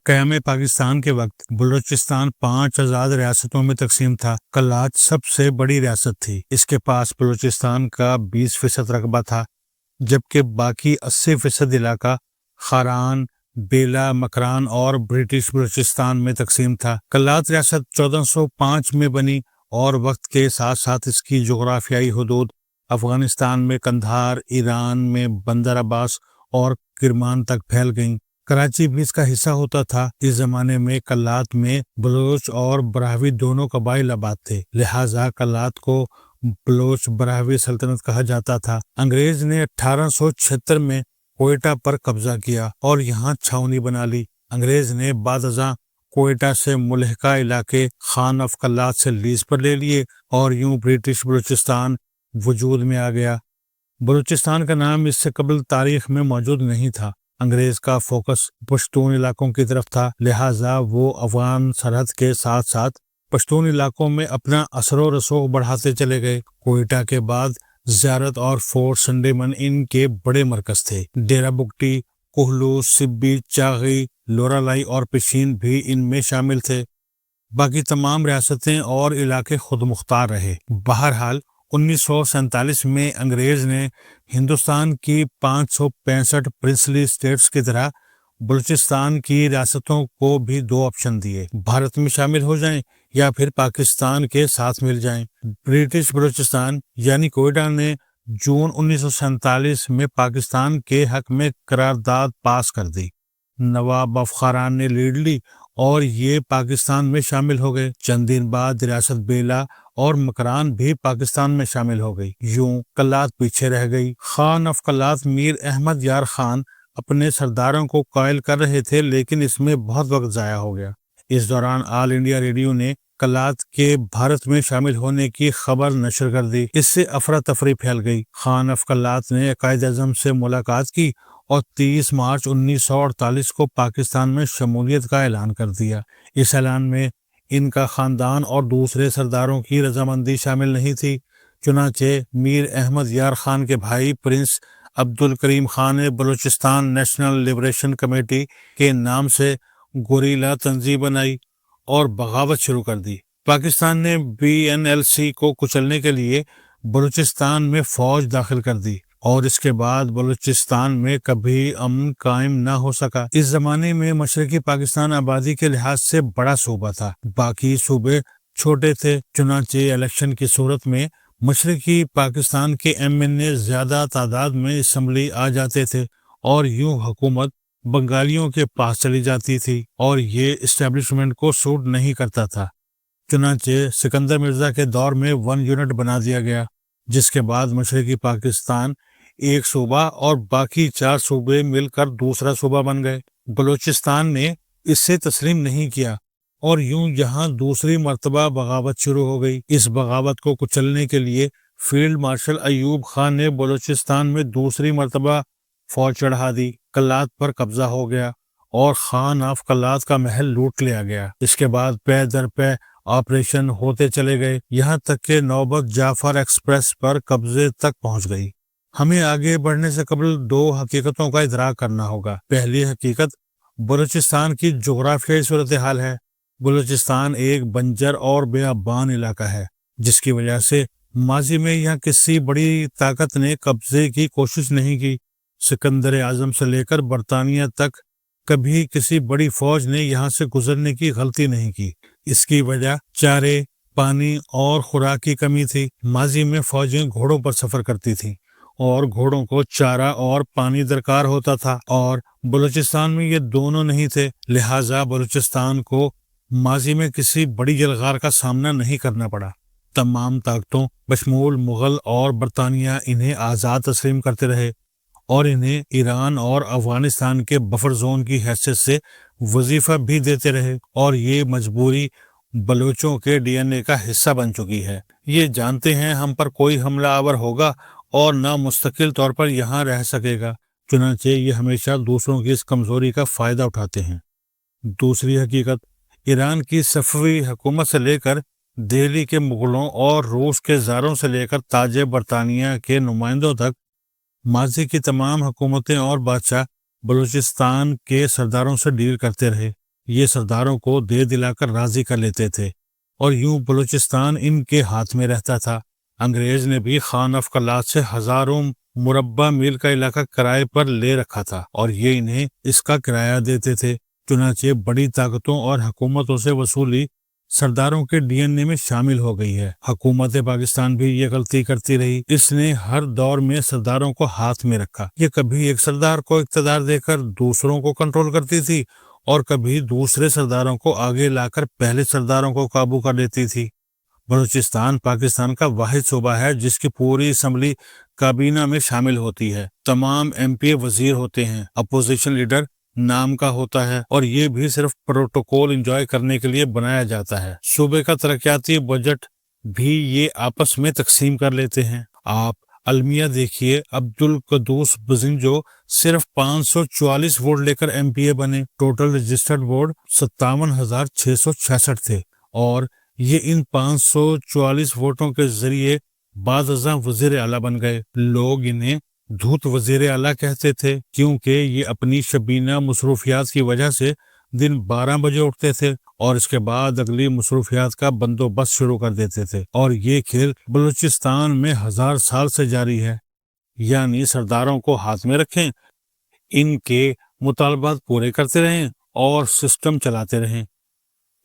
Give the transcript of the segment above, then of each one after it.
قیام پاکستان کے وقت بلوچستان 5 آزاد ریاستوں میں تقسیم تھا۔ کلات سب سے بڑی ریاست تھی۔ اس کے پاس بلوچستان کا 20% رقبہ تھا، جبکہ باقی 80% علاقہ خاران، بیلا، مکران اور برٹش بلوچستان میں تقسیم تھا۔ کلات ریاست 1405 میں بنی اور وقت کے ساتھ ساتھ اس کی جغرافیائی حدود افغانستان میں قندھار، ایران میں بندر عباس اور کرمان تک پھیل گئیں۔ کراچی بھی اس کا حصہ ہوتا تھا۔ اس زمانے میں کلات میں بلوچ اور براہوی دونوں قبائل آباد تھے، لہٰذا کلات کو بلوچ براہوی سلطنت کہا جاتا تھا۔ انگریز نے 1876 میں کوئٹہ پر قبضہ کیا اور یہاں چھاؤنی بنا لی۔ انگریز نے بعد ازاں کوئٹہ سے ملحقہ علاقے خان آف کلات سے لیز پر لے لیے اور یوں برٹش بلوچستان وجود میں آ گیا۔ بلوچستان کا نام اس سے قبل تاریخ میں موجود نہیں تھا۔ انگریز کا فوکس پشتون علاقوں کی طرف تھا، لہٰذا وہ افغان سرحد کے ساتھ ساتھ پشتون علاقوں میں اپنا اثر و رسوخ بڑھاتے چلے گئے۔ کوئٹہ کے بعد زیارت اور فورٹ سنڈیمن ان کے بڑے مرکز تھے۔ ڈیرہ بگٹی، کوہلو، سبی، چاغی، لورالائی اور پشین بھی ان میں شامل تھے۔ باقی تمام ریاستیں اور علاقے خود مختار رہے۔ بہرحال 1947 میں انگریز نے ہندوستان کی 565 پرنسلی اسٹیٹس کی طرح بلوچستان کی ریاستوں کو بھی 2 آپشن دیے، بھارت میں شامل ہو جائیں یا پھر پاکستان کے ساتھ مل جائیں۔ برٹش بلوچستان یعنی کوئٹہ نے جون 1947 میں پاکستان کے حق میں قرارداد پاس کر دی۔ نواب آف خاران نے لیڈ لی اور یہ پاکستان میں شامل ہو گئے۔ چند دن بعد ریاست بیلا اور مکران بھی پاکستان میں شامل ہو گئی۔ یوں کلات پیچھے رہ گئی۔ خان آف کلات میر احمد یار خان اپنے سرداروں کو قائل کر رہے تھے، لیکن اس میں بہت وقت ضائع ہو گیا۔ اس دوران آل انڈیا ریڈیو نے کلات کے بھارت میں شامل ہونے کی خبر نشر کر دی۔ اس سے افراتفری پھیل گئی۔ خان آف کلات نے قائد اعظم سے ملاقات کی اور 30 مارچ 1948 کو پاکستان میں شمولیت کا اعلان کر دیا۔ اس اعلان میں ان کا خاندان اور دوسرے سرداروں کی رضامندی شامل نہیں تھی، چنانچہ میر احمد یار خان کے بھائی پرنس عبد الکریم خان نے بلوچستان نیشنل لبریشن کمیٹی کے نام سے گوریلا تنظیم بنائی اور بغاوت شروع کر دی۔ پاکستان نے BNLC کو کچلنے کے لیے بلوچستان میں فوج داخل کر دی اور اس کے بعد بلوچستان میں کبھی امن قائم نہ ہو سکا۔ اس زمانے میں مشرقی پاکستان آبادی کے لحاظ سے بڑا صوبہ تھا، باقی صوبے چھوٹے تھے، چنانچہ الیکشن کی صورت میں مشرقی پاکستان کے MNA زیادہ تعداد میں اسمبلی آ جاتے تھے اور یوں حکومت بنگالیوں کے پاس چلی جاتی تھی اور یہ اسٹیبلشمنٹ کو سوٹ نہیں کرتا تھا۔ چنانچہ سکندر مرزا کے دور میں 1 یونٹ بنا دیا گیا، جس کے بعد مشرقی پاکستان ایک صوبہ اور باقی 4 صوبے مل کر دوسرا صوبہ بن گئے۔ بلوچستان نے اس سے تسلیم نہیں کیا اور یوں یہاں دوسری مرتبہ بغاوت شروع ہو گئی۔ اس بغاوت کو کچلنے کے لیے فیلڈ مارشل ایوب خان نے بلوچستان میں دوسری مرتبہ فوج چڑھا دی۔ کلات پر قبضہ ہو گیا اور خان آف کلات کا محل لوٹ لیا گیا۔ اس کے بعد پے در پے آپریشن ہوتے چلے گئے، یہاں تک کہ نوبت جعفر ایکسپریس پر قبضے تک پہنچ گئی۔ ہمیں آگے بڑھنے سے قبل 2 حقیقتوں کا ادراک کرنا ہوگا۔ پہلی حقیقت بلوچستان کی جغرافیائی صورتحال ہے۔ بلوچستان ایک بنجر اور بیابان علاقہ ہے، جس کی وجہ سے ماضی میں یہاں کسی بڑی طاقت نے قبضے کی کوشش نہیں کی۔ سکندر اعظم سے لے کر برطانیہ تک کبھی کسی بڑی فوج نے یہاں سے گزرنے کی غلطی نہیں کی۔ اس کی وجہ چارے، پانی اور خوراک کی کمی تھی۔ ماضی میں فوجیں گھوڑوں پر سفر کرتی تھیں اور گھوڑوں کو چارہ اور پانی درکار ہوتا تھا، اور بلوچستان میں یہ دونوں نہیں تھے، لہٰذا بلوچستان کو ماضی میں کسی بڑی یلغار کا سامنا نہیں کرنا پڑا۔ تمام طاقتوں بشمول مغل اور برطانیہ انہیں آزاد تسلیم کرتے رہے اور انہیں ایران اور افغانستان کے بفر زون کی حیثیت سے وظیفہ بھی دیتے رہے، اور یہ مجبوری بلوچوں کے DNA کا حصہ بن چکی ہے۔ یہ جانتے ہیں ہم پر کوئی حملہ آور ہوگا اور نہ مستقل طور پر یہاں رہ سکے گا، چنانچہ یہ ہمیشہ دوسروں کی اس کمزوری کا فائدہ اٹھاتے ہیں۔ دوسری حقیقت، ایران کی صفوی حکومت سے لے کر دہلی کے مغلوں اور روس کے زاروں سے لے کر تاج برطانیہ کے نمائندوں تک ماضی کی تمام حکومتیں اور بادشاہ بلوچستان کے سرداروں سے ڈیل کرتے رہے۔ یہ سرداروں کو دے دلا کر راضی کر لیتے تھے اور یوں بلوچستان ان کے ہاتھ میں رہتا تھا۔ انگریز نے بھی خان آف کلات سے ہزاروں مربع میل کا علاقہ کرائے پر لے رکھا تھا اور یہ انہیں اس کا کرایہ دیتے تھے۔ چنانچہ بڑی طاقتوں اور حکومتوں سے وصولی سرداروں کے ڈی این اے میں شامل ہو گئی ہے۔ حکومت پاکستان بھی یہ غلطی کرتی رہی، اس نے ہر دور میں سرداروں کو ہاتھ میں رکھا۔ یہ کبھی ایک سردار کو اقتدار دے کر دوسروں کو کنٹرول کرتی تھی اور کبھی دوسرے سرداروں کو آگے لا کر پہلے سرداروں کو قابو کر لیتی تھی۔ بلوچستان پاکستان کا واحد صوبہ ہے جس کی پوری اسمبلی کابینہ میں شامل ہوتی ہے۔ تمام ایم پی وزیر ہوتے ہیں، اپوزیشن لیڈر نام کا ہوتا ہے اور یہ بھی صرف پروٹوکول انجوائے کرنے کے لیے بنایا جاتا ہے۔ صوبے کا ترقیاتی بجٹ بھی یہ آپس میں تقسیم کر لیتے ہیں۔ آپ المیہ دیکھیے، عبدالقدوس بزنجو صرف 544 ووٹ لے کر ایم پی اے بنے۔ ٹوٹل رجسٹرڈ ووٹ 57,666 تھے اور یہ ان 544 ووٹوں کے ذریعے بعد ازاں وزیر اعلیٰ بن گئے۔ لوگ انہیں دھوت وزیر اعلیٰ کہتے تھے کیونکہ یہ اپنی شبینہ مصروفیات کی وجہ سے دن 12 بجے اٹھتے تھے اور اس کے بعد اگلی مصروفیات کا بندوبست شروع کر دیتے تھے، اور یہ کھیل بلوچستان میں 1000 سال سے جاری ہے۔ یعنی سرداروں کو ہاتھ میں رکھیں، ان کے مطالبات پورے کرتے رہیں اور سسٹم چلاتے رہیں۔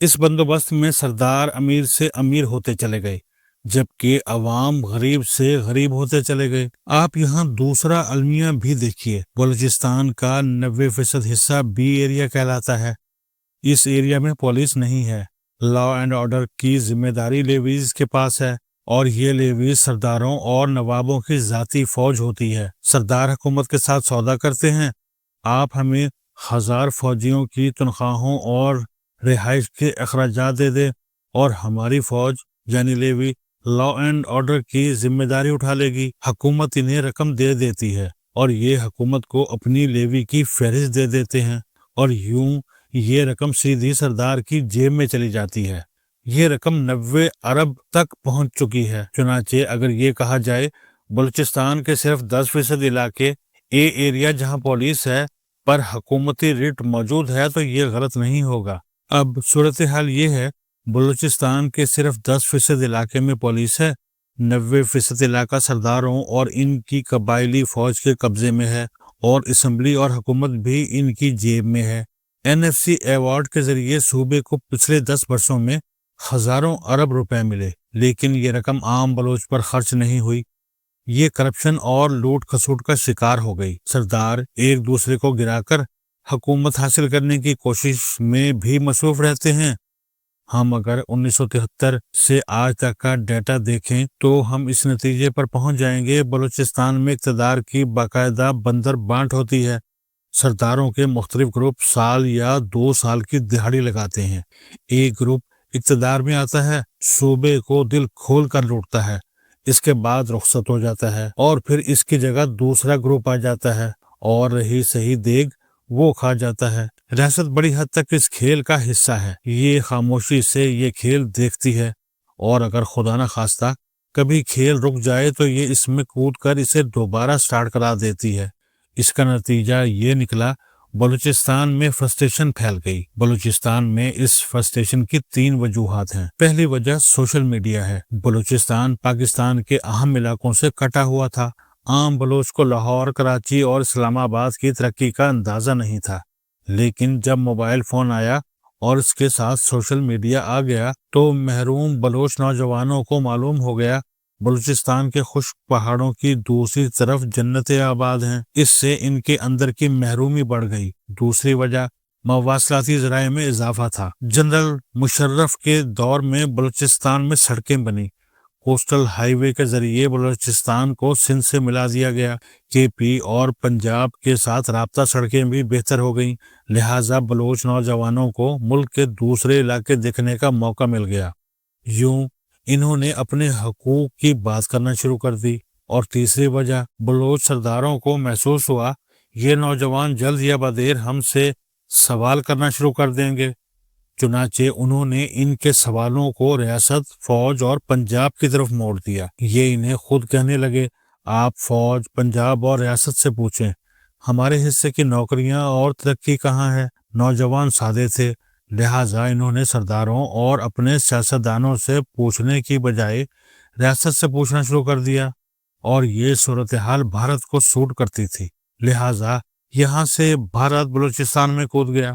اس بندوبست میں سردار امیر سے امیر ہوتے چلے گئے جبکہ عوام غریب سے غریب ہوتے چلے گئے۔ آپ یہاں دوسرا المیہ بھی دیکھیے۔ بلوچستان کا 90% حصہ بی ایریا کہلاتا ہے۔ اس ایریا میں پولیس نہیں ہے۔ لا اینڈ آرڈر کی ذمہ داری لیویز کے پاس ہے اور یہ لیویز سرداروں اور نوابوں کی ذاتی فوج ہوتی ہے۔ سردار حکومت کے ساتھ سودا کرتے ہیں، آپ ہمیں 1000 فوجیوں کی تنخواہوں اور رہائش کے اخراجات دے دے اور ہماری فوج یعنی لیوی لا اینڈ آرڈر کی ذمہ داری اٹھا لے گی۔ حکومت انہیں رقم دے دیتی ہے اور یہ حکومت کو اپنی لیوی کی فہرست دے دیتے ہیں اور یوں یہ رقم سیدھی سردار کی جیب میں چلی جاتی ہے۔ یہ رقم 90 ارب تک پہنچ چکی ہے۔ چنانچہ اگر یہ کہا جائے بلوچستان کے صرف 10% علاقے اے ایریا جہاں پولیس ہے پر حکومتی ریٹ موجود ہے تو یہ غلط نہیں ہوگا۔ اب صورتحال یہ ہے، بلوچستان کے صرف 10% علاقے میں پولیس ہے، 90% علاقہ سرداروں اور ان کی قبائلی فوج کے قبضے میں ہے اور اسمبلی اور حکومت بھی ان کی جیب میں ہے۔ این ایف سی ایوارڈ کے ذریعے صوبے کو پچھلے 10 برسوں میں ہزاروں ارب روپے ملے، لیکن یہ رقم عام بلوچ پر خرچ نہیں ہوئی، یہ کرپشن اور لوٹ کھسوٹ کا شکار ہو گئی۔ سردار ایک دوسرے کو گرا کر حکومت حاصل کرنے کی کوشش میں بھی مصروف رہتے ہیں۔ ہم اگر 1973 سے آج تک کا ڈیٹا دیکھیں تو ہم اس نتیجے پر پہنچ جائیں گے بلوچستان میں اقتدار کی باقاعدہ بندر بانٹ ہوتی ہے۔ سرداروں کے مختلف گروپ سال یا 2 سال کی دہاڑی لگاتے ہیں۔ ایک گروپ اقتدار میں آتا ہے، صوبے کو دل کھول کر لوٹتا ہے، اس کے بعد رخصت ہو جاتا ہے اور پھر اس کی جگہ دوسرا گروپ آ جاتا ہے اور رہی صحیح دیگ وہ کھا جاتا ہے۔ ریاست بڑی حد تک اس کھیل کا حصہ ہے، یہ خاموشی سے یہ کھیل دیکھتی ہے اور اگر خدا نہ خواستہ کبھی کھیل رک جائے تو یہ اس میں کود کر اسے دوبارہ سٹارٹ کرا دیتی ہے۔ اس کا نتیجہ یہ نکلا، بلوچستان میں فرسٹریشن پھیل گئی۔ بلوچستان میں اس فرسٹریشن کی 3 وجوہات ہیں۔ پہلی وجہ سوشل میڈیا ہے۔ بلوچستان پاکستان کے اہم علاقوں سے کٹا ہوا تھا، عام بلوچ کو لاہور، کراچی اور اسلام آباد کی ترقی کا اندازہ نہیں تھا، لیکن جب موبائل فون آیا اور اس کے ساتھ سوشل میڈیا آ گیا تو محروم بلوچ نوجوانوں کو معلوم ہو گیا بلوچستان کے خشک پہاڑوں کی دوسری طرف جنتیں آباد ہیں۔ اس سے ان کے اندر کی محرومی بڑھ گئی۔ دوسری وجہ مواصلاتی ذرائع میں اضافہ تھا۔ جنرل مشرف کے دور میں بلوچستان میں سڑکیں بنی، کوسٹل ہائی وے کے ذریعے بلوچستان کو سندھ سے ملا دیا گیا، کے پی اور پنجاب کے ساتھ رابطہ سڑکیں بھی بہتر ہو گئیں، لہٰذا بلوچ نوجوانوں کو ملک کے دوسرے علاقے دیکھنے کا موقع مل گیا۔ یوں انہوں نے اپنے حقوق کی بات کرنا شروع کر دی۔ اور تیسری وجہ، بلوچ سرداروں کو محسوس ہوا یہ نوجوان جلد یا بدیر ہم سے سوال کرنا شروع کر دیں گے، چنانچہ انہوں نے ان کے سوالوں کو ریاست، فوج اور پنجاب کی طرف موڑ دیا۔ یہ انہیں خود کہنے لگے، آپ فوج، پنجاب اور ریاست سے پوچھیں، ہمارے حصے کی نوکریاں اور ترقی کہاں ہے؟ نوجوان سادے تھے، لہٰذا انہوں نے سرداروں اور اپنے سیاستدانوں سے پوچھنے کی بجائے ریاست سے پوچھنا شروع کر دیا، اور یہ صورتحال بھارت کو سوٹ کرتی تھی، لہٰذا یہاں سے بھارت بلوچستان میں کود گیا۔